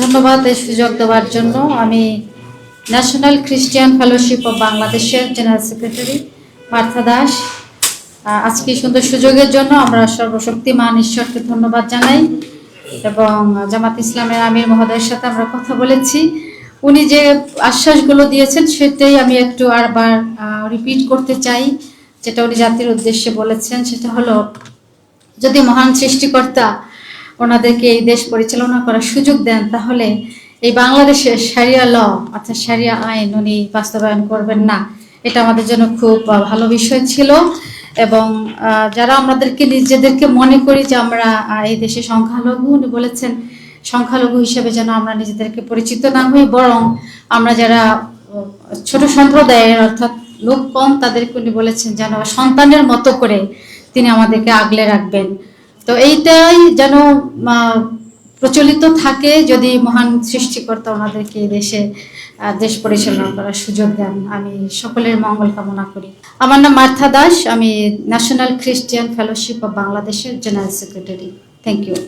ধন্যবাদ এই সুযোগ দেওয়ার জন্য। আমি ন্যাশনাল খ্রিস্টিয়ান ফেলোশিপ অব বাংলাদেশের জেনারেল সেক্রেটারি মার্থা দাস। আজকে এই সুন্দর সুযোগের জন্য আমরা সর্বশক্তিমান ঈশ্বরকে ধন্যবাদ জানাই এবং জামাত ইসলামের আমির মহোদয়ের সাথে আমরা কথা বলেছি। উনি যে আশ্বাসগুলো দিয়েছেন সেটাই আমি একটু আরবার রিপিট করতে চাই। যেটা উনি জাতির উদ্দেশ্যে বলেছেন সেটা হলো, যদি মহান সৃষ্টিকর্তা ওনাদেরকে এই দেশ পরিচালনা করার সুযোগ দেন, তাহলে এই বাংলাদেশের শারিয়া ল অর্থাৎ শারিয়া আইন উনি বাস্তবায়ন করবেন না। এটা আমাদের জন্য খুব ভালো বিষয় ছিল। এবং যারা আমাদেরকে নিজেদেরকে মনে করি যে আমরা এই দেশে সংখ্যালঘু, উনি বলেছেন সংখ্যালঘু হিসেবে যেন আমরা নিজেদেরকে পরিচিত না হই, বরং আমরা যারা ছোট সম্প্রদায়ের অর্থাৎ লোক কম তাদেরকে উনি বলেছেন যেন সন্তানের মতো করে তিনি আমাদেরকে আগলে রাখবেন। তো এইটাই যেন প্রচলিত থাকে, যদি মহান সৃষ্টিকর্তা ওনাদেরকে দেশ পরিচালনা করার সুযোগ দেন। আমি সকলের মঙ্গল কামনা করি। আমার নাম মার্থা দাস, আমি ন্যাশনাল খ্রিস্টিয়ান ফেলোশিপ অব বাংলাদেশের জেনারেল সেক্রেটারি। Thank you.